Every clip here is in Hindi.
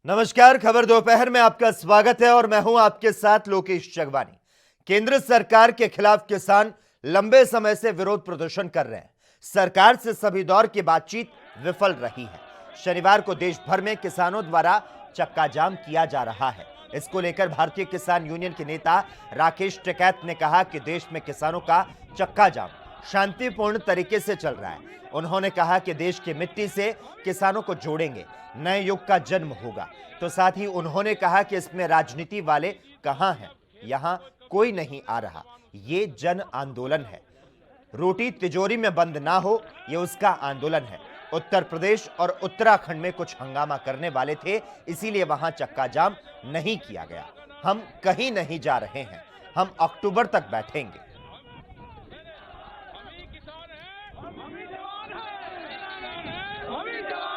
नमस्कार, खबर दोपहर में आपका स्वागत है और मैं हूं आपके साथ लोकेश चगवानी। केंद्र सरकार के खिलाफ किसान लंबे समय से विरोध प्रदर्शन कर रहे हैं। सरकार से सभी दौर की बातचीत विफल रही है। शनिवार को देश भर में किसानों द्वारा चक्का जाम किया जा रहा है। इसको लेकर भारतीय किसान यूनियन के नेता राकेश टिकैत ने कहा कि देश में किसानों का चक्का जाम शांतिपूर्ण तरीके से चल रहा है। उन्होंने कहा कि देश की मिट्टी से किसानों को जोड़ेंगे, नए युग का जन्म होगा। तो साथ ही उन्होंने कहा कि इसमें राजनीति वाले कहां हैं, यहां कोई नहीं आ रहा। ये जन आंदोलन है। रोटी तिजोरी में बंद ना हो, ये उसका आंदोलन है। उत्तर प्रदेश और उत्तराखंड में कुछ हंगामा करने वाले थे, इसीलिए वहां चक्का जाम नहीं किया गया। हम कहीं नहीं जा रहे हैं, हम अक्टूबर तक बैठेंगे।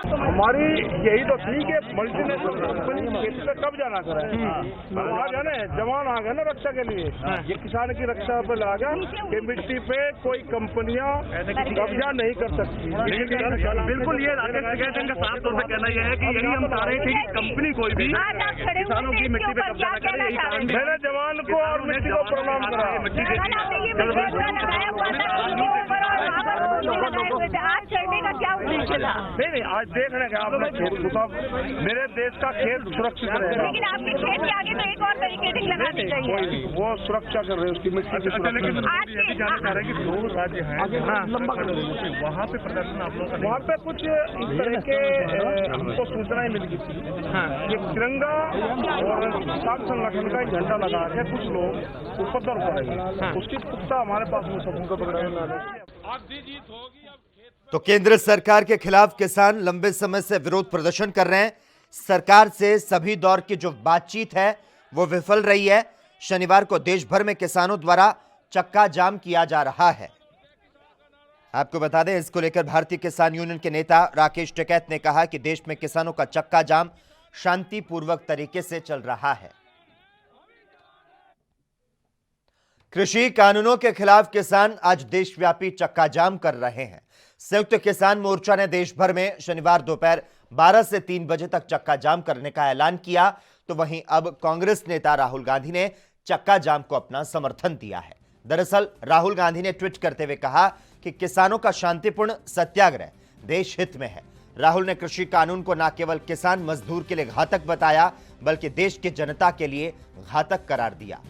हमारी यही तो थी कि मल्टीनेशनल कंपनी खेती पे कब जाना करें। आ गया ना, जवान आ गया ना रक्षा के लिए। ये किसान की रक्षा पे ला गया कि मिट्टी पे कोई कंपनियां कब्जा नहीं कर सकती। बिल्कुल, ये राकेश टिकैत का साफ तौर पर कहना यह है कि यही हम चाह रहे थे कि कंपनी कोई भी किसानों की मिट्टी पे कब्जा न करे। यही कारण मैंने जवान को और मिट्टी को प्रणाम करा। नहीं, आज देख रहे हैं आपने खेत साहब, मेरे देश का खेत सुरक्षित रहेगा। लेकिन आपके खेत के आगे तो एक और तरीके से लगानी चाहिए। वो सुरक्षा कर रहे हैं उसकी मिट्टी की। लेकिन ये भी जानना चाह रहे हैं कि 2 राज्य हैं वहाँ पे प्रदर्शन आप लोग वहाँ पे कुछ इस तरह के हमको सूचनाएं मिल गई थी। ये तिरंगा और किसान संगठन का एक झंडा लगा के कुछ लोग उपद्रव करेंगे, उसकी पुख्ता हमारे पास वो सबूत पकड़े। तो केंद्र सरकार के खिलाफ किसान लंबे समय से विरोध प्रदर्शन कर रहे हैं। सरकार से सभी दौर की जो बातचीत है वो विफल रही है। शनिवार को देश भर में किसानों द्वारा चक्का जाम किया जा रहा है। आपको बता दें, इसको लेकर भारतीय किसान यूनियन के नेता राकेश टिकैत ने कहा कि देश में किसानों का चक्का जाम शांतिपूर्वक तरीके से चल रहा है। कृषि कानूनों के खिलाफ किसान आज देशव्यापी चक्का जाम कर रहे हैं। संयुक्त किसान मोर्चा ने देश भर में शनिवार दोपहर 12 से 3 बजे तक चक्का जाम करने का ऐलान किया। तो वहीं अब कांग्रेस नेता राहुल गांधी ने चक्का जाम को अपना समर्थन दिया है। दरअसल राहुल गांधी ने ट्वीट करते हुए कहा कि किसानों का शांतिपूर्ण सत्याग्रह देश हित में है। राहुल ने कृषि कानून को न केवल किसान मजदूर के लिए घातक बताया, बल्कि देश की जनता के लिए घातक करार दिया।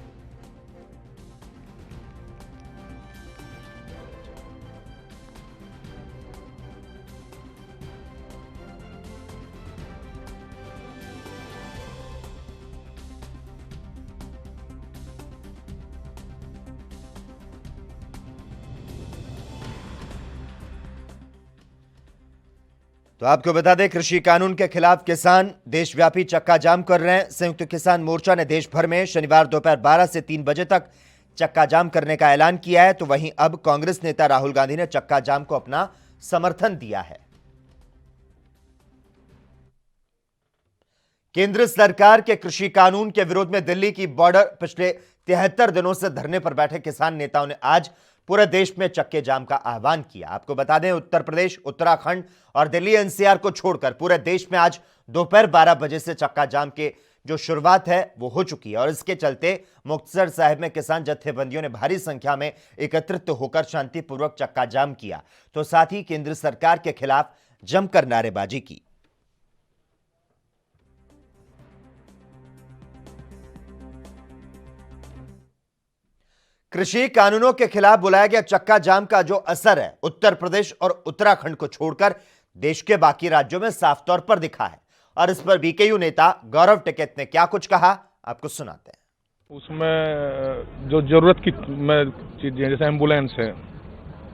तो आपको बता दें, कृषि कानून के खिलाफ किसान देशव्यापी चक्का जाम कर रहे हैं। संयुक्त किसान मोर्चा ने देश भर में शनिवार दोपहर 12 से 3 बजे तक चक्का जाम करने का ऐलान किया है। तो वहीं अब कांग्रेस नेता राहुल गांधी ने चक्का जाम को अपना समर्थन दिया है। केंद्र सरकार के कृषि कानून के विरोध में दिल्ली की बॉर्डर पिछले 73 दिनों से धरने पर बैठे किसान नेताओं ने आज पूरे देश में चक्के जाम का आह्वान किया। आपको बता दें, उत्तर प्रदेश, उत्तराखंड और दिल्ली एनसीआर को छोड़कर पूरे देश में आज दोपहर 12 बजे से चक्का जाम के जो शुरुआत है वो हो चुकी है। और इसके चलते मुक्तसर साहिब में किसान जत्थेबंदियों ने भारी संख्या में एकत्रित होकर शांतिपूर्वक चक्का जाम किया। तो साथ ही केंद्र सरकार के खिलाफ जमकर नारेबाजी की। कृषि कानूनों के खिलाफ बुलाया गया चक्का जाम का जो असर है उत्तर प्रदेश और उत्तराखंड को छोड़कर देश के बाकी राज्यों में साफ तौर पर दिखा है। और इस पर बीकेयू नेता गौरव टिकैत ने क्या कुछ कहा, आपको सुनाते हैं। उसमें जो जरूरत की चीजें जैसे एम्बुलेंस है,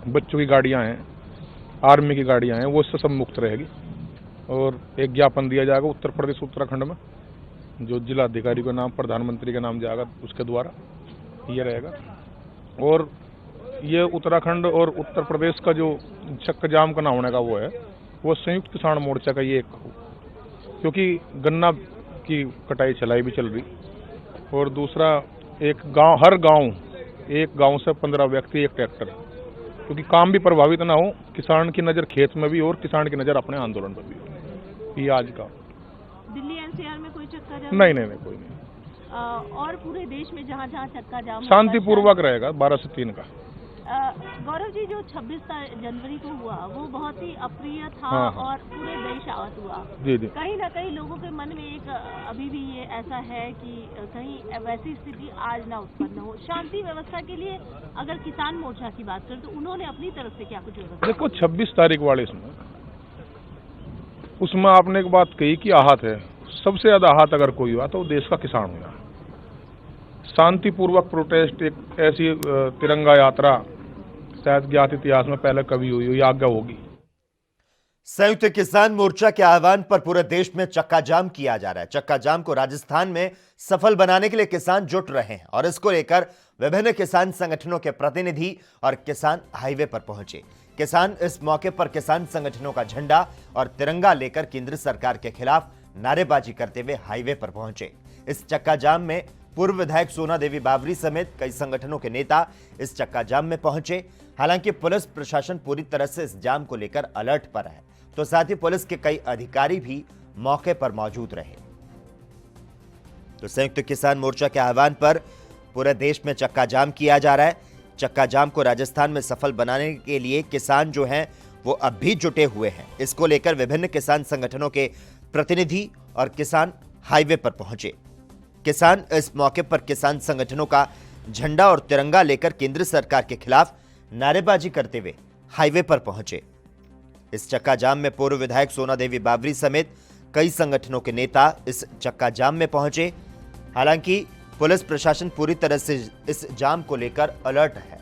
बच्चों की गाड़ियां हैं, आर्मी की गाड़ियां हैं, वो इससे सब मुक्त रहेगी। और एक ज्ञापन दिया जाएगा उत्तर प्रदेश उत्तराखंड में, जो जिलाधिकारी के नाम, प्रधानमंत्री के नाम जाएगा, उसके द्वारा ये रहेगा। और ये उत्तराखंड और उत्तर प्रदेश का जो चक्का जाम का ना होने का वो है, वो संयुक्त किसान मोर्चा का ये एक, क्योंकि गन्ना की कटाई चलाई भी चल रही। और दूसरा, एक गांव, हर गांव, एक गांव से 15 व्यक्ति, एक ट्रैक्टर, क्योंकि काम भी प्रभावित ना हो, किसान की नज़र खेत में भी और किसान की नज़र अपने आंदोलन पर भी हो। ये आज का दिल्ली एनसीआर में कोई चक्का जाम नहीं नहीं नहीं, कोई नहीं, और पूरे देश में जहाँ जहाँ चक्का जाम होगा, शांतिपूर्वक रहेगा 12 से 3 का। गौरव जी, जो 26 जनवरी को हुआ वो बहुत ही अप्रिय था। हाँ। और पूरे देश आहत हुआ। जी जी, कहीं ना कहीं लोगों के मन में एक अभी भी ये ऐसा है कि कहीं वैसी स्थिति आज ना उत्पन्न हो। शांति व्यवस्था के लिए अगर किसान मोर्चा की बात करें तो उन्होंने अपनी तरफ से क्या कुछ व्यवस्था? देखो 26 तारीख वाले उसमें आपने एक बात कही कि आहत है, सबसे ज्यादा आहत अगर कोई हुआ तो वो देश का किसान हुआ। शांतिपूर्वक प्रोटेस्ट, एक ऐसी तिरंगा यात्रा शायद ज्ञात इतिहास में पहले कभी हुई हो या आगे होगी। संयुक्त किसान मोर्चा के आह्वान पर पूरे देश में चक्का जाम किया जा रहा है। चक्का जाम को राजस्थान में सफल बनाने के लिए किसान जुट रहे हैं और इसको लेकर विभिन्न किसान संगठनों के प्रतिनिधि और किसान हाईवे पर पहुंचे। किसान इस मौके पर किसान संगठनों का झंडा और तिरंगा लेकर केंद्र सरकार के खिलाफ नारेबाजी करते हुए हाईवे पर पहुंचे। इस चक्का जाम में पूर्व विधायक सोना देवी बावरी समेत कई संगठनों के नेता इस चक्का जाम में पहुंचे। हालांकि पुलिस प्रशासन पूरी तरह से इस जाम को लेकर अलर्ट पर है, तो साथ ही पुलिस के कई अधिकारी भी मौके पर मौजूद रहे। तो संयुक्त किसान मोर्चा के आह्वान पर पूरे देश में चक्का जाम किया जा रहा है। चक्का जाम को राजस्थान में सफल बनाने के लिए किसान जो हैं वो अब भी जुटे हुए हैं। इसको लेकर विभिन्न किसान संगठनों के प्रतिनिधि और किसान हाईवे पर पहुंचे। किसान इस मौके पर किसान संगठनों का झंडा और तिरंगा लेकर केंद्र सरकार के खिलाफ नारेबाजी करते हुए हाईवे पर पहुंचे। इस चक्का जाम में पूर्व विधायक सोना देवी बावरी समेत कई संगठनों के नेता इस चक्का जाम में पहुंचे। हालांकि पुलिस प्रशासन पूरी तरह से इस जाम को लेकर अलर्ट है।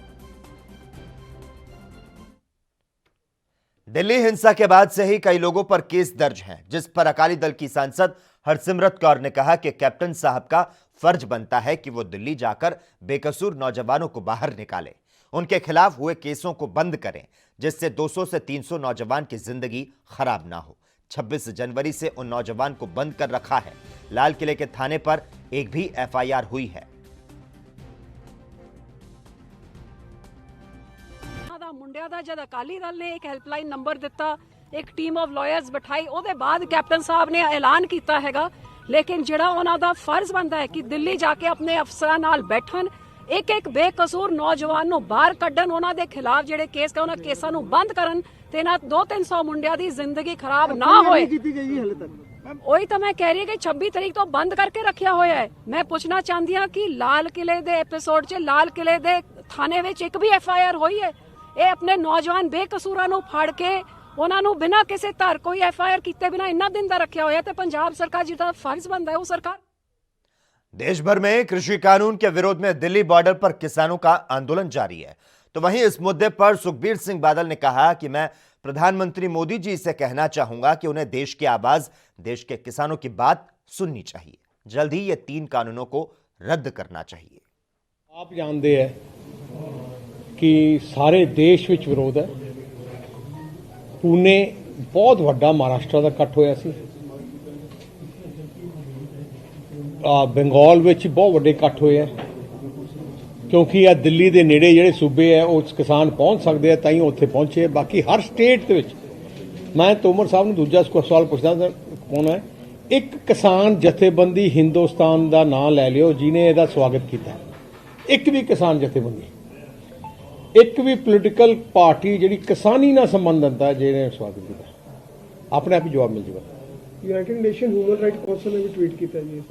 दिल्ली हिंसा के बाद से ही कई लोगों पर केस दर्ज हैं, जिस पर अकाली दल की सांसद हरसिमरत कौर ने कहा कि कैप्टन साहब का फर्ज बनता है कि वो दिल्ली जाकर बेकसूर नौजवानों को बाहर निकालें, उनके खिलाफ हुए केसों को बंद करें, जिससे 200 से 300 नौजवान की जिंदगी खराब ना हो। 26 जनवरी से उन नौजवान को बंद कर रखा है। लाल किले के थाने पर एक भी एफआईआर हुई है। मुंडिया दा जद अकाली दल ने एक हेल्पलाइन नंबर दिता, एक टीम ऑफ लॉयर्स बिठाई, ਉਹਦੇ बाद कैप्टन साहब ने ऐलान किया हैगा। लेकिन ਜਿਹੜਾ ਉਹਨਾਂ ਦਾ फर्ज बनता है कि दिल्ली जाके अपने अफसरां नाल बैठन, एक बेकसूर नौजवान ਨੂੰ ਬਾਹਰ ਕੱਢਣ, ਉਹਨਾਂ ਦੇ ਖਿਲਾਫ ਜਿਹੜੇ ਕੇਸ ਉਹਨਾਂ ਕੇਸਾਂ ਨੂੰ ਬੰਦ ਕਰਨ ਤੇ ਨਾ 200-300 ਮੁੰਡਿਆਂ ਦੀ ਜ਼ਿੰਦਗੀ ਖਰਾਬ ਨਾ ਹੋਏ। ਉਹੀ ਤਾਂ ਮੈਂ ਕਹਿ ਰਹੀ ਕਿ 26 ਤਰੀਕ ਤੋਂ ਬੰਦ ਕਰਕੇ ਰੱਖਿਆ ਹੋਇਆ ਹੈ। ਮੈਂ ਪੁੱਛਣਾ ਚਾਹੁੰਦੀ ਹਾਂ ਕਿ ਲਾਲ ਕਿਲੇ ਦੇ ਐਪੀਸੋਡ 'ਚ ਲਾਲ ਕਿਲੇ ਦੇ ਥਾਣੇ ਵਿੱਚ ਇੱਕ ਵੀ ਐਫਆਈਆਰ ਹੋਈ ਹੈ? ਇਹ ਆਪਣੇ ਨੌਜਵਾਨ ਬੇਕਸੂਰਾਂ ਨੂੰ ਫੜ ਕੇ ਉਹਨਾਂ ਨੂੰ ਬਿਨਾਂ ਕਿਸੇ ਧਾਰ ਕੋਈ ਐਫਆਈਆਰ ਕੀਤੇ ਬਿਨਾਂ ਇੰਨਾ ਦਿਨ ਦਾ ਰੱਖਿਆ ਹੋਇਆ ਤੇ ਪੰਜਾਬ सरकार ਜਿਹਦਾ फर्ज बनता है वो सरकार। देश भर में कृषि कानून के विरोध में दिल्ली बॉर्डर पर किसानों का आंदोलन जारी है। तो वहीं इस मुद्दे पर सुखबीर सिंह बादल ने कहा कि मैं प्रधानमंत्री मोदी जी से कहना चाहूंगा कि उन्हें देश की आवाज, देश के किसानों की बात सुननी चाहिए। जल्द ही ये 3 कानूनों को रद्द करना चाहिए। आप जानते हैं कि सारे देश विच विरोध है। पुणे बहुत वड्डा महाराष्ट्र का इकट्ठ होया सी, बंगाल विच बहुत वड्डे इकट्ठ होए हैं, क्योंकि आ दिल्ली के नेड़े ਜਿਹੜੇ सूबे है उस किसान पहुंच सकते हैं, ताई उत्थे पहुंचे। बाकी हर स्टेट ਦੇ ਵਿੱਚ मैं तोमर साहब ਨੂੰ दूजा सवाल पूछना पाना है, एक किसान जथेबंदी हिंदुस्तान का नाम लै लियो जिन्हें इसका स्वागत किया। एक भी किसान जथेबंदी, एक भी पोलिटिकल पार्टी जी किसानी ना संबंधित है जिन्हें स्वागत किया, अपने आप ही जवाब मिल जाएगा। United Nation Human Right Council ने भी ट्वीट किया जी।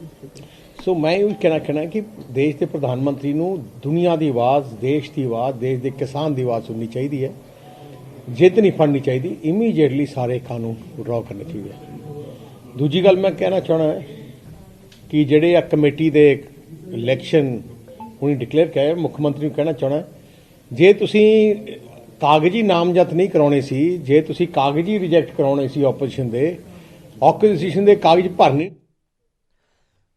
सो मैं ये कहना कि देश के प्रधानमंत्री को दुनिया की आवाज़, देश की आवाज़, देश के किसान की आवाज़ सुननी चाहिए है। जिद नहीं फड़नी चाहिए, इमीजिएटली सारे कानून विड्रॉ करने चाहिए। दूजी गल मैं कहना चाहना है कि जेडे आ कमेटी दे इलैक्शन हुई डिक्लेयर किया, मुख्यमंत्री को कहना चाहना है जे तुसी कागजी नामजद नहीं कराने सी, जे तुसी कागजी रिजैक्ट कराने सी ऑपोजिशन दे कागज भरने।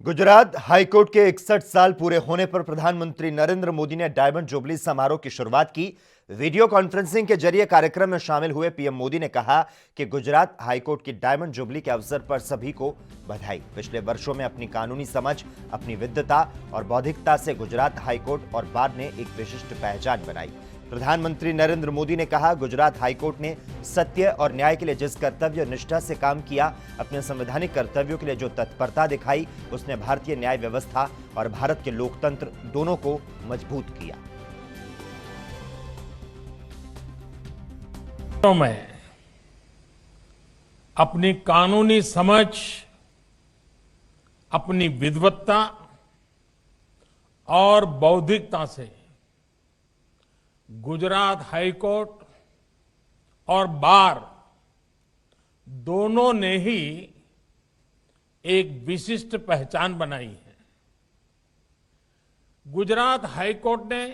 गुजरात हाईकोर्ट के 61 साल पूरे होने पर प्रधानमंत्री नरेंद्र मोदी ने डायमंड जुबली समारोह की शुरुआत की। वीडियो कॉन्फ्रेंसिंग के जरिए कार्यक्रम में शामिल हुए पीएम मोदी ने कहा कि गुजरात हाईकोर्ट की डायमंड जुबली के अवसर पर सभी को बधाई। पिछले वर्षों में अपनी कानूनी समझ, अपनी विद्वता और बौद्धिकता से गुजरात हाईकोर्ट और बार ने एक विशिष्ट पहचान बनाई। प्रधानमंत्री नरेंद्र मोदी ने कहा, गुजरात हाईकोर्ट ने सत्य और न्याय के लिए जिस कर्तव्य और निष्ठा से काम किया, अपने संवैधानिक कर्तव्यों के लिए जो तत्परता दिखाई, उसने भारतीय न्याय व्यवस्था और भारत के लोकतंत्र दोनों को मजबूत किया। में अपनी कानूनी समझ, अपनी विद्वत्ता और बौद्धिकता से गुजरात हाईकोर्ट और बार दोनों ने ही एक विशिष्ट पहचान बनाई है। गुजरात हाईकोर्ट ने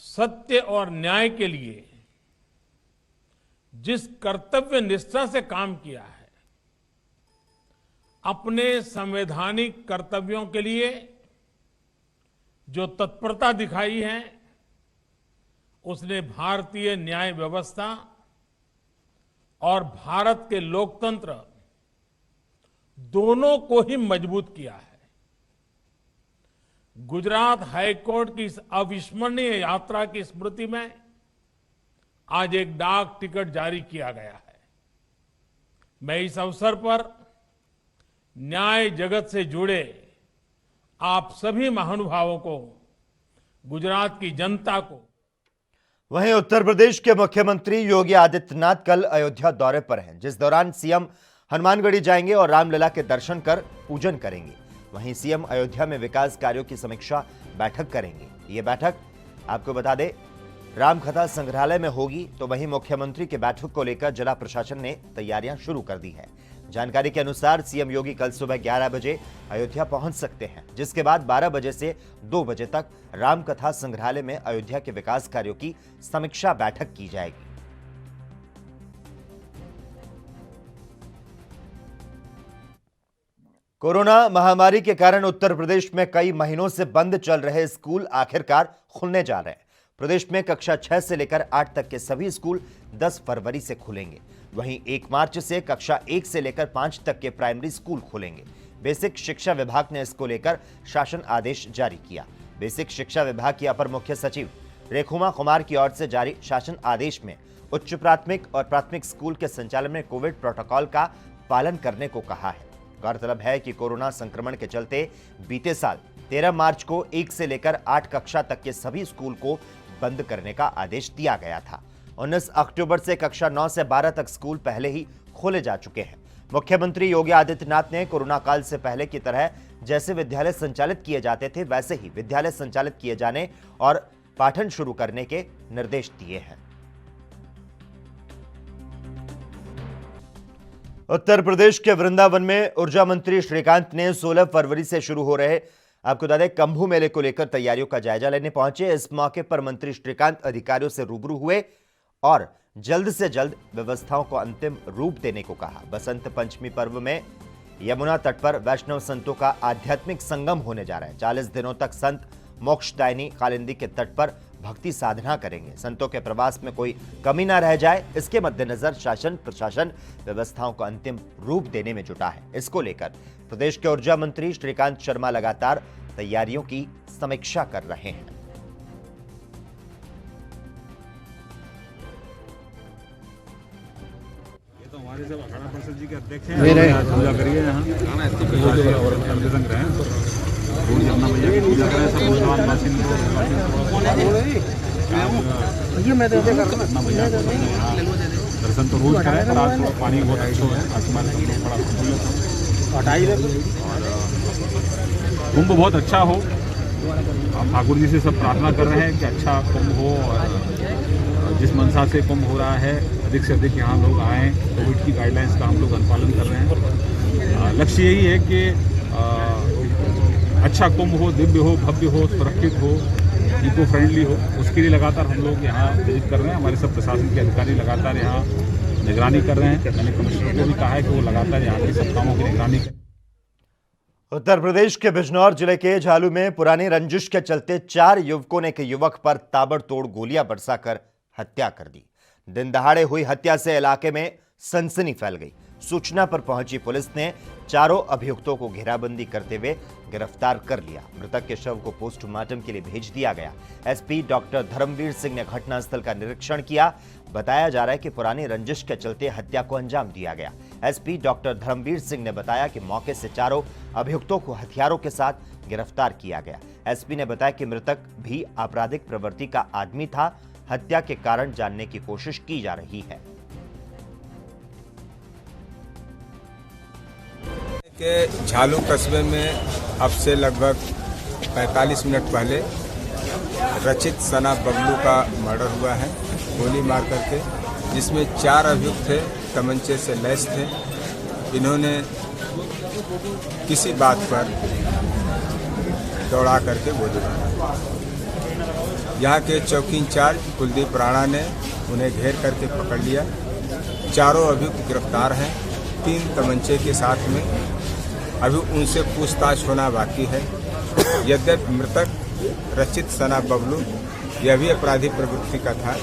सत्य और न्याय के लिए जिस कर्तव्य निष्ठा से काम किया है, अपने संवैधानिक कर्तव्यों के लिए जो तत्परता दिखाई है, उसने भारतीय न्याय व्यवस्था और भारत के लोकतंत्र दोनों को ही मजबूत किया है। गुजरात हाईकोर्ट की इस अविस्मरणीय यात्रा की स्मृति में आज एक डाक टिकट जारी किया गया है। मैं इस अवसर पर न्याय जगत से जुड़े आप सभी महानुभावों को, गुजरात की जनता को। वहीं उत्तर प्रदेश के मुख्यमंत्री योगी आदित्यनाथ कल अयोध्या दौरे पर हैं, जिस दौरान सीएम हनुमानगढ़ी जाएंगे और रामलला के दर्शन कर पूजन करेंगे। वहीं सीएम अयोध्या में विकास कार्यों की समीक्षा बैठक करेंगे। ये बैठक आपको बता दें रामकथा संग्रहालय में होगी, तो वहीं मुख्यमंत्री के बैठक को लेकर जिला प्रशासन ने तैयारियां शुरू कर दी है। जानकारी के अनुसार सीएम योगी कल सुबह 11 बजे अयोध्या पहुंच सकते हैं, जिसके बाद 12 बजे से 2 बजे तक रामकथा संग्रहालय में अयोध्या के विकास कार्यों की समीक्षा बैठक की जाएगी। कोरोना महामारी के कारण उत्तर प्रदेश में कई महीनों से बंद चल रहे स्कूल आखिरकार खुलने जा रहे हैं। प्रदेश में कक्षा 6 से लेकर 8 तक के सभी स्कूल 10 फरवरी से खुलेंगे। वहीं 1 मार्च से कक्षा 1 से लेकर 5 तक के प्राइमरी स्कूल खुलेंगे। बेसिक शिक्षा विभाग ने इसको लेकर शासन आदेश जारी किया। बेसिक शिक्षा विभाग की अपर मुख्य सचिव रेखुमा कुमार की ओर से जारी शासन आदेश में उच्च प्राथमिक और प्राथमिक स्कूल के संचालन में कोविड प्रोटोकॉल का पालन करने को कहा है। गौरतलब है कि कोरोना संक्रमण के चलते बीते साल 13 मार्च को 1 से लेकर 8 कक्षा तक के सभी स्कूल को बंद करने का आदेश दिया गया था। 19 अक्टूबर से कक्षा 9 से 12 तक स्कूल पहले ही खोले जा चुके हैं। मुख्यमंत्री योगी आदित्यनाथ ने कोरोना काल से पहले की तरह जैसे विद्यालय संचालित किए जाते थे, वैसे ही विद्यालय संचालित किए जाने और पाठन शुरू करने के निर्देश दिए हैं। उत्तर प्रदेश के वृंदावन में ऊर्जा मंत्री श्रीकांत ने 16 फरवरी से शुरू हो रहे आपको बता दें कुंभ मेले को लेकर तैयारियों का जायजा लेने पहुंचे। इस मौके पर मंत्री श्रीकांत अधिकारियों से रूबरू हुए और जल्द से जल्द व्यवस्थाओं को अंतिम रूप देने को कहा। बसंत पंचमी पर्व में यमुना तट पर वैष्णव संतों का आध्यात्मिक संगम होने जा रहा है। 40 दिनों तक संत मोक्षदायिनी कालिंदी के तट पर भक्ति साधना करेंगे। संतों के प्रवास में कोई कमी ना रह जाए, इसके मद्देनजर शासन प्रशासन व्यवस्थाओं को अंतिम रूप देने में जुटा है। इसको लेकर प्रदेश के ऊर्जा मंत्री श्रीकांत शर्मा लगातार तैयारियों की समीक्षा कर रहे हैं। ये तो हमारे सब अखाड़ा परिषद जी के अध्यक्ष हैं, पूजा करिए यहाँ पूजा करें सब दर्शन तो रोज करें, पर आज पानी बहुत अच्छा है, आसमान कुंभ बहुत अच्छा हो। हम ठाकुर जी से सब प्रार्थना कर रहे हैं कि अच्छा कुंभ हो और जिस मंशा से कुंभ हो रहा है अधिक से अधिक यहाँ लोग आएँ। कोविड की गाइडलाइंस का हम लोग अनुपालन कर रहे हैं। लक्ष्य यही है कि अच्छा कुंभ हो, दिव्य हो, भव्य हो, सुरक्षित हो, इको फ्रेंडली हो। उसके लिए लगातार हम लोग यहाँ विजिट कर रहे हैं। हमारे सब प्रशासन के अधिकारी लगातार यहाँ निगरानी कर रहे हैं। मैंने कमिश्नर को भी कहा है कि वो लगातार यहाँ के सब कामों की निगरानी करें। उत्तर प्रदेश के बिजनौर जिले के झालू में पुरानी रंजिश के चलते 4 युवकों ने एक युवक पर ताबड़तोड़ गोलियां बरसाकर हत्या कर दी। दिन दहाड़े हुई हत्या से इलाके में सनसनी फैल गई। सूचना पर पहुंची पुलिस ने चारों अभियुक्तों को घेराबंदी करते हुए गिरफ्तार कर लिया। मृतक के शव को पोस्टमार्टम के लिए भेज दिया गया। एसपी डॉक्टर धर्मवीर सिंह ने घटनास्थल का निरीक्षण किया। बताया जा रहा है कि पुरानी रंजिश के चलते हत्या को अंजाम दिया गया। एसपी डॉक्टर धर्मवीर सिंह ने बताया कि मौके से चारों अभियुक्तों को हथियारों के साथ गिरफ्तार किया गया। एसपी ने बताया कि मृतक भी आपराधिक प्रवृत्ति का आदमी था। हत्या के कारण जानने की कोशिश की जा रही है। के झालू कस्बे में अब से लगभग 45 मिनट पहले रचित सना बबलू का मर्डर हुआ है गोली मार करके, जिसमें 4 अभियुक्त थे, तमंचे से लैस थे। इन्होंने किसी बात पर दौड़ा करके गोली मारा। यहाँ के चौकी इंचार्ज कुलदीप राणा ने उन्हें घेर करके पकड़ लिया। चारों अभियुक्त गिरफ्तार हैं 3 तमंचे के साथ में। अभी उनसे पूछताछ होना बाकी है। यद्यपि मृतक रचित सना बबलू यह भी अपराधी प्रवृत्ति का था।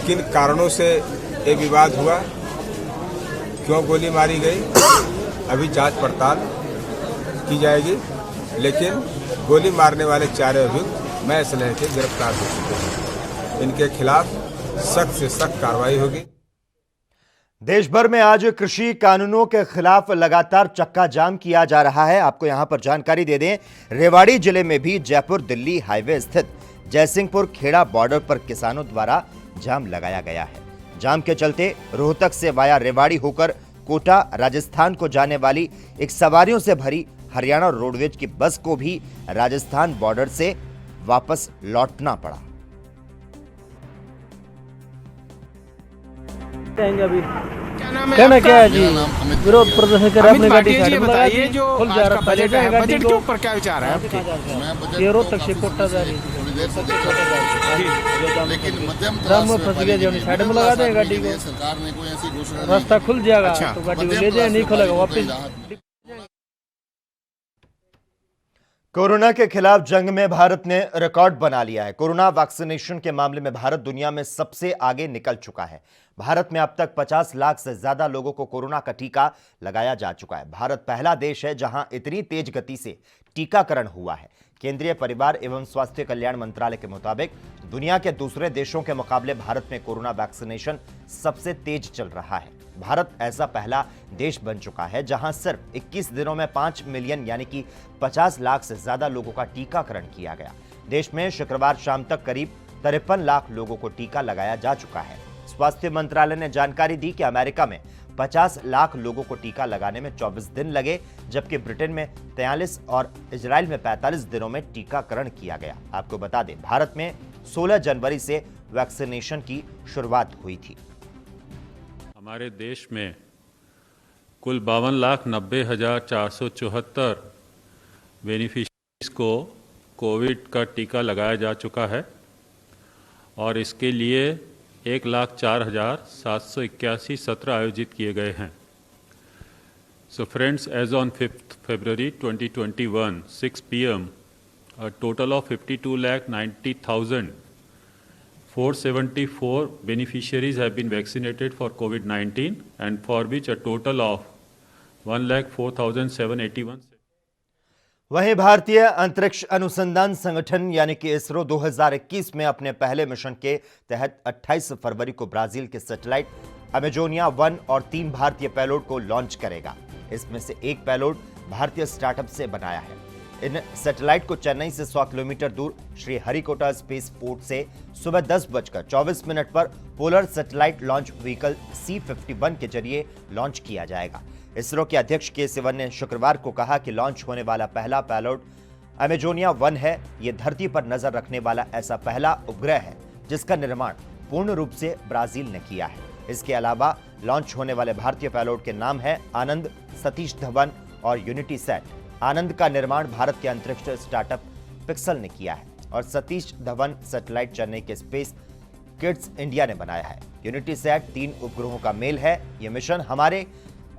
किन कारणों से ये विवाद हुआ, क्यों गोली मारी गई, अभी जांच पड़ताल की जाएगी। लेकिन गोली मारने वाले 4 अभियुक्त मैं स्नेह के गिरफ्तार हो चुके हैं। इनके खिलाफ सख्त से सख्त कार्रवाई होगी। देश भर में आज कृषि कानूनों के खिलाफ लगातार चक्का जाम किया जा रहा है। आपको यहां पर जानकारी दे दें, रेवाड़ी जिले में भी जयपुर दिल्ली हाईवे स्थित जयसिंहपुर खेड़ा बॉर्डर पर किसानों द्वारा जाम लगाया गया है। जाम के चलते रोहतक से वाया रेवाड़ी होकर कोटा राजस्थान को जाने वाली एक सवारियों से भरी हरियाणा रोडवेज की बस को भी राजस्थान बॉर्डर से वापस लौटना पड़ा। अभी कहना क्या है जी, विरोध प्रदर्शन कर अपनी गाड़ी साइड में लगा दी, खुल जा रहा पहले गाड़ी के ऊपर क्या विचार है आपके? ये रोहतक से कोटा जा रही लेकिन मध्यम फंस गया, जो साइड में लगा दें गाड़ी को, सरकार ने कोई ऐसी घोषणा, रास्ता खुल जाएगा तो गाड़ी को ले जाए, नहीं खुलेगा वापस। कोरोना के खिलाफ जंग में भारत ने रिकॉर्ड बना लिया है। कोरोना वैक्सीनेशन के मामले में भारत दुनिया में सबसे आगे निकल चुका है। भारत में अब तक 50 लाख से ज्यादा लोगों को कोरोना का टीका लगाया जा चुका है। भारत पहला देश है जहां इतनी तेज गति से टीकाकरण हुआ है। केंद्रीय परिवार एवं स्वास्थ्य कल्याण मंत्रालय के मुताबिक दुनिया के दूसरे देशों के मुकाबले भारत में कोरोना वैक्सीनेशन सबसे तेज चल रहा है। भारत ऐसा पहला देश बन चुका है जहां सिर्फ 21 दिनों में 5 मिलियन यानी कि 50 लाख से ज्यादा लोगों का टीकाकरण किया गया। देश में शुक्रवार शाम तक करीब 53 लाख लोगों को टीका लगाया जा चुका है। स्वास्थ्य मंत्रालय ने जानकारी दी कि अमेरिका में 50 लाख लोगों को टीका लगाने में 24 दिन लगे, जबकि ब्रिटेन में 43 और इजराइल में 45 दिनों में टीकाकरण किया गया। आपको बता दें, भारत में 16 जनवरी से वैक्सीनेशन की शुरुआत हुई थी। हमारे देश में कुल 52,90,474 बेनिफिशरीज को कोविड का टीका लगाया जा चुका है और इसके लिए 1,04,781 सत्र आयोजित किए गए हैं। So friends, as on 5th February 2021, 6 p.m., a total of 52,90,474 beneficiaries have been vaccinated for COVID-19, and for which a total of 1,04,781. वहीं भारतीय अंतरिक्ष अनुसंधान संगठन यानी कि इसरो 2021 में अपने पहले मिशन के तहत 28 फरवरी को ब्राजील के सैटेलाइट अमेजोनिया 1 और 3 भारतीय पेलोड को लॉन्च करेगा। इसमें से एक पेलोड भारतीय स्टार्टअप से बनाया है। इन सैटेलाइट को चेन्नई से 100 किलोमीटर दूर श्रीहरिकोटा स्पेस पोर्ट से सुबह 10:24 पर polar satellite launch vehicle C-51 के जरिए लॉन्च किया जाएगा। इसरो के अध्यक्ष के सिवन ने शुक्रवार को कहा कि लॉन्च होने वाला पहला पेलोड अमेजोनिया 1 है। यह धरती पर नजर रखने वाला ऐसा पहला उपग्रह है जिसका निर्माण पूर्ण रूप से ब्राजील ने किया है। इसके अलावा लॉन्च होने वाले भारतीय पेलोड के नाम है आनंद, सतीश धवन और यूनिटी सैट। आनंद का निर्माण भारत के अंतरिक्ष स्टार्टअप पिक्सल ने किया है और सतीश धवन सैटेलाइट चेन्नई के स्पेस किड्स इंडिया ने बनाया है। यूनिटी सैट 3 उपग्रहों का मेल है। यह मिशन हमारे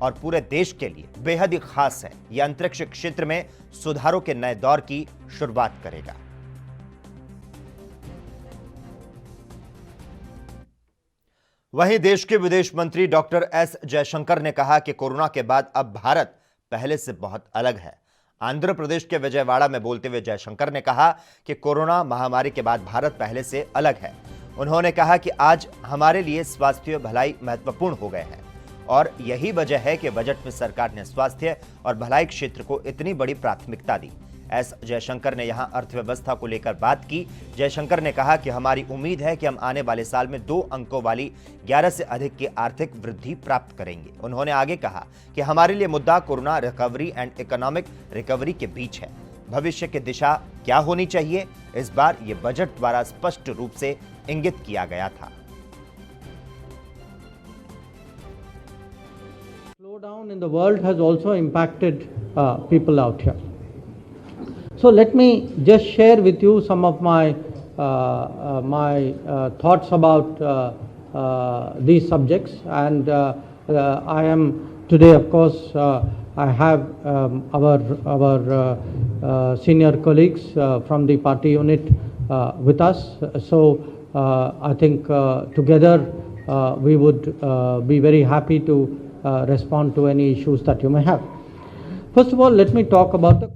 और पूरे देश के लिए बेहद ही खास है। यह अंतरिक्ष क्षेत्र में सुधारों के नए दौर की शुरुआत करेगा। वहीं देश के विदेश मंत्री डॉक्टर एस जयशंकर ने कहा कि कोरोना के बाद अब भारत पहले से बहुत अलग है। आंध्र प्रदेश के विजयवाड़ा में बोलते हुए जयशंकर ने कहा कि कोरोना महामारी के बाद भारत पहले से अलग है। उन्होंने कहा कि आज हमारे लिए स्वास्थ्य भलाई महत्वपूर्ण हो गए हैं और यही वजह है कि बजट में सरकार ने स्वास्थ्य और भलाई क्षेत्र को इतनी बड़ी प्राथमिकता दी। एस जयशंकर ने यहां अर्थव्यवस्था को लेकर बात की। जयशंकर ने कहा कि हमारी उम्मीद है कि हम आने वाले साल में 2 अंकों वाली 11 से अधिक की आर्थिक वृद्धि प्राप्त करेंगे। उन्होंने आगे कहा कि हमारे लिए मुद्दा corona recovery and economic recovery के बीच है। भविष्य की दिशा क्या होनी चाहिए, इस बार ये बजट द्वारा स्पष्ट रूप से इंगित किया गया था। Slowdown in the world has also impacted people out here. So let me just share with you some of my thoughts about these subjects. And I am today, of course, I have our senior colleagues from the party unit with us. So I think together we would be very happy to respond to any issues that you may have. First of all, let me talk about the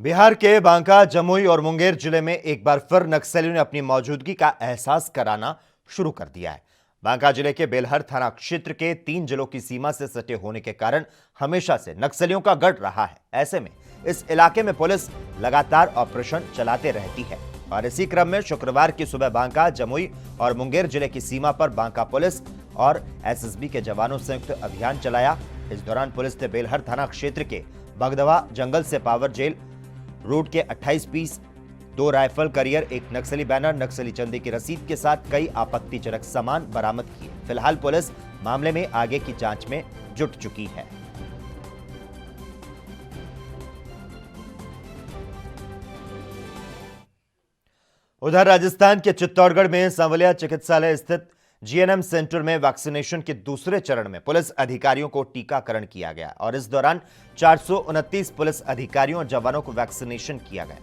Bihar के बांका, जमुई और मुंगेर जिले में एक बार फिर नक्सलियों ने अपनी मौजूदगी का एहसास कराना शुरू कर दिया है। बांका जिले के बेलहर थाना क्षेत्र के 3 जिलों की सीमा से सटे होने के कारण हमेशा से नक्सलियों का गढ़ रहा है। ऐसे में इस इलाके में पुलिस लगातार ऑपरेशन चलाते रहती है और इसी क्रम में शुक्रवार की सुबह बांका, जमुई और मुंगेर जिले की सीमा पर बांका पुलिस और एसएसबी के जवानों संयुक्त अभियान चलाया। इस दौरान पुलिस ने बेलहर थाना क्षेत्र के बगदवा जंगल से पावर जेल रोड के 28 पीस, 2 राइफल करियर, एक नक्सली बैनर, नक्सली चंदे की रसीद के साथ कई आपत्तिजनक सामान बरामद किए। फिलहाल पुलिस मामले में आगे की जांच में जुट चुकी है। उधर राजस्थान के चित्तौड़गढ़ में सांवलिया चिकित्सालय स्थित जीएनएम सेंटर में वैक्सीनेशन के दूसरे चरण में पुलिस अधिकारियों को टीकाकरण किया गया और इस दौरान 429 पुलिस अधिकारियों और जवानों को वैक्सीनेशन किया गया।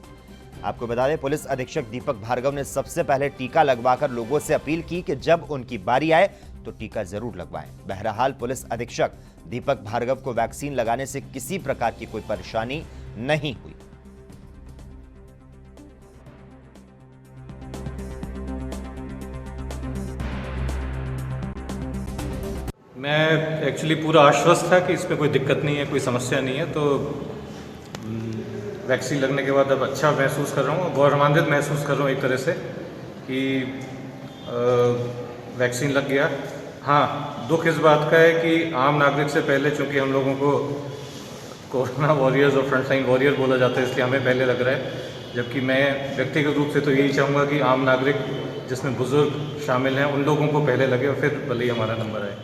आपको बता दें, पुलिस अधीक्षक दीपक भार्गव ने सबसे पहले टीका लगवाकर लोगों से अपील की कि जब उनकी बारी आए तो टीका जरूर लगवाएं। बहरहाल पुलिस अधीक्षक दीपक भार्गव को वैक्सीन लगाने से किसी प्रकार की कोई परेशानी नहीं हुई। मैं एक्चुअली पूरा आश्वस्त था कि इसमें कोई दिक्कत नहीं है, कोई समस्या नहीं है। तो वैक्सीन लगने के बाद अब अच्छा महसूस कर रहा हूँ, गौरवान्वित महसूस कर रहा हूँ एक तरह से कि वैक्सीन लग गया। हाँ, दुख इस बात का है कि आम नागरिक से पहले, चूँकि हम लोगों को कोरोना वॉरियर्स और फ्रंट लाइन वॉरियर बोला जाता है, इसलिए हमें पहले लग रहा है। जबकि मैं व्यक्तिगत रूप से तो यही चाहूँगा कि आम नागरिक जिसमें बुजुर्ग शामिल हैं उन लोगों को पहले लगे और फिर भले ही हमारा नंबर आए।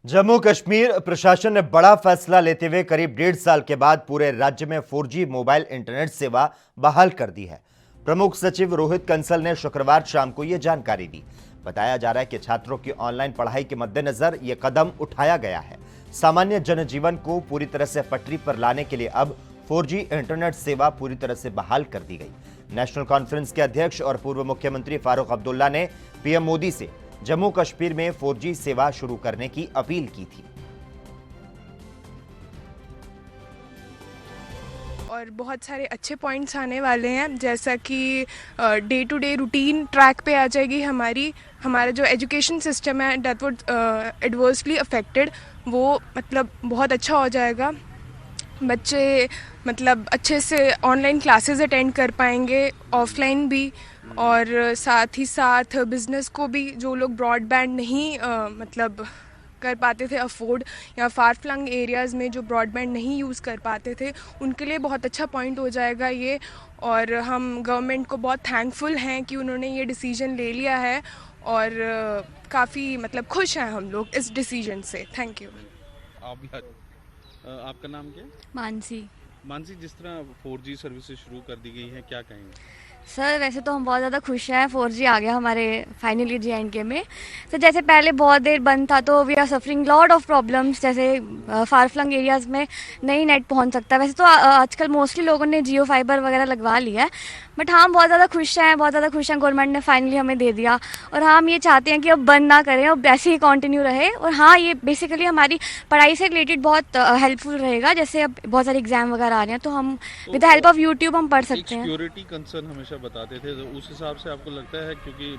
जम्मू कश्मीर प्रशासन ने बड़ा फैसला लेते हुए करीब 1.5 साल के बाद पूरे राज्य में 4G मोबाइल इंटरनेट सेवा बहाल कर दी है। प्रमुख सचिव रोहित कंसल ने शुक्रवार शाम को यह जानकारी दी। बताया जा रहा है कि छात्रों की ऑनलाइन पढ़ाई के मद्देनजर यह कदम उठाया गया है। सामान्य जनजीवन को पूरी तरह से पटरी पर लाने के लिए अब 4G इंटरनेट सेवा पूरी तरह से बहाल कर दी गई। नेशनल कॉन्फ्रेंस के अध्यक्ष और पूर्व मुख्यमंत्री फारूक अब्दुल्ला ने पीएम मोदी से जम्मू कश्मीर में 4G सेवा शुरू करने की अपील की थी। और बहुत सारे अच्छे पॉइंट्स आने वाले हैं, जैसा कि day to day routine track पे आ जाएगी हमारा जो एजुकेशन सिस्टम है दैट वुड एडवर्सली अफेक्टेड, वो मतलब बहुत अच्छा हो जाएगा। बच्चे मतलब अच्छे से ऑनलाइन क्लासेस अटेंड कर पाएंगे, ऑफलाइन भी, और साथ ही साथ बिज़नेस को भी, जो लोग ब्रॉडबैंड नहीं मतलब कर पाते थे अफोर्ड, या फार फ्लंग एरियाज़ में जो ब्रॉडबैंड नहीं यूज़ कर पाते थे, उनके लिए बहुत अच्छा पॉइंट हो जाएगा ये। और हम गवर्नमेंट को बहुत थैंकफुल हैं कि उन्होंने ये डिसीजन ले लिया है और काफ़ी मतलब खुश हैं हम लोग इस डिसीजन से। Thank you. आपका नाम क्या है? मानसी। मानसी, जिस तरह 4G सर्विसेज शुरू कर दी गई हैं, क्या कहेंगे? सर वैसे तो हम बहुत ज़्यादा खुश हैं, 4G आ गया हमारे फाइनली J&K में। तो जैसे पहले बहुत देर बंद था तो we are suffering lot of problems, जैसे फार फ्लंग एरियाज़ में नहीं नेट पहुंच सकता। वैसे तो आजकल मोस्टली लोगों ने जियो फाइबर वगैरह लगवा लिया है, बट हाँ बहुत ज़्यादा खुश हैं, बहुत ज़्यादा खुश हैं। गवर्नमेंट ने फाइनली हमें दे दिया और हाँ हम ये चाहते हैं कि अब बंद ना करें, अब ऐसे ही कंटिन्यू रहे। और हाँ ये बेसिकली हमारी पढ़ाई से रिलेटेड बहुत हेल्पफुल रहेगा। जैसे अब बहुत सारे एग्जाम वगैरह आ रहे हैं तो हम with the help of YouTube हम पढ़ सकते हैं। सिक्योरिटी कंसर्न हमेशा बताते थे, तो उस हिसाब से आपको लगता है क्योंकि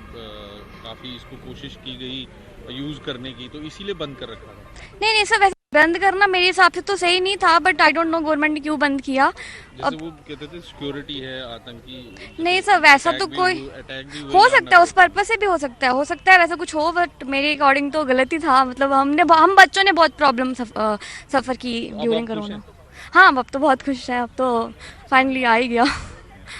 काफ़ी इसको कोशिश की गई यूज़ करने की, तो इसीलिए बंद कर रखा था? नहीं सर, वैसे बंद करना मेरे हिसाब से तो सही नहीं था, but I don't know government ने क्यों बंद किया। जैसे वो कहते थे सिक्योरिटी है, आतंकी। नहीं सर, वैसा तो कोई हो सकता है, उस पर्पस से भी हो सकता है वैसा कुछ हो, बट मेरे अकॉर्डिंग तो गलत ही था। मतलब हम बच्चों ने बहुत प्रॉब्लम सफ़र की ड्यूरिंग कोरोना। हाँ अब तो बहुत खुश है, अब तो फाइनली आ ही गया।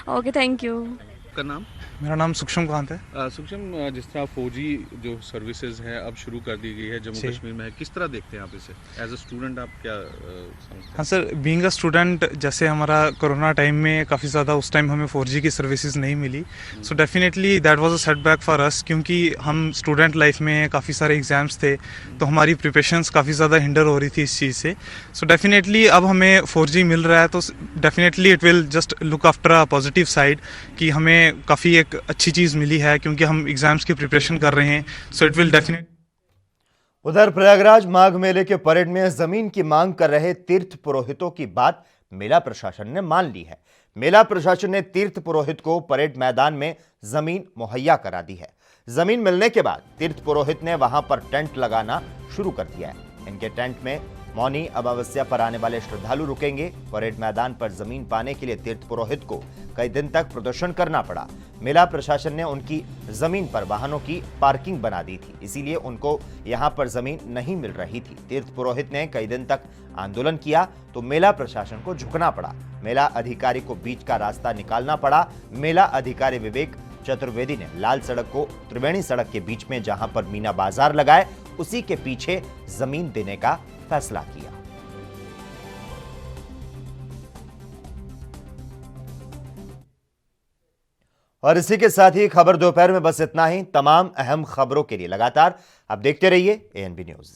Okay thank you. आपका नाम? मेरा नाम सूक्ष्म कांत है। सूक्ष्म, जिस तरह 4G जो सर्विसेज है अब शुरू कर दी गई है जम्मू कश्मीर में, किस तरह देखते हैं आप इसे? एज अ स्टूडेंट आप क्या समझते हैं? हाँ सर, बीइंग अ स्टूडेंट, जैसे हमारा कोरोना टाइम में काफ़ी ज़्यादा उस टाइम हमें 4G की सर्विसेज नहीं मिली, so definitely that was a setback for us, क्योंकि हम स्टूडेंट लाइफ में काफ़ी सारे एग्ज़ाम्स थे तो हमारी प्रिपरेशंस काफ़ी ज़्यादा हिंडर हो रही थी इस चीज़ से। सो डेफिनेटली अब हमें 4G मिल रहा है तो definitely it will just look after a positive side कि हमें काफ़ी एक अच्छी चीज़ मिली है, क्योंकि हम एग्जाम्स की प्रिपरेशन कर रहे हैं। So it will definite. उधर प्रयागराज माघ मेले के परेड में जमीन की मांग कर रहे तीर्थ पुरोहितों की बात मेला प्रशासन ने मान ली है। मेला प्रशासन ने तीर्थ पुरोहित को परेड मैदान में जमीन मुहैया करा दी है। जमीन मिलने के बाद तीर्थ पुरोहित ने वहां पर टेंट लगाना शुरू कर दिया है। इनके टेंट में मौनी अमावस्या पर आने वाले श्रद्धालु रुकेंगे। परेड मैदान पर जमीन पाने के लिए तीर्थ पुरोहित को कई दिन तक प्रदर्शन करना पड़ा। मेला प्रशासन ने उनकी जमीन पर वाहनों की पार्किंग बना दी थी, इसीलिए उनको यहां पर जमीन नहीं मिल रही थी। तीर्थ पुरोहित ने कई दिन तक आंदोलन किया तो मेला प्रशासन को झुकना पड़ा। मेला अधिकारी को बीच का रास्ता निकालना पड़ा। मेला अधिकारी विवेक चतुर्वेदी ने लाल सड़क को त्रिवेणी सड़क के बीच में जहां पर मीना बाजार लगाए, उसी के पीछे जमीन देने का फैसला किया। और इसी के साथ ही खबर दोपहर में बस इतना ही। तमाम अहम खबरों के लिए लगातार आप देखते रहिए ANB न्यूज़।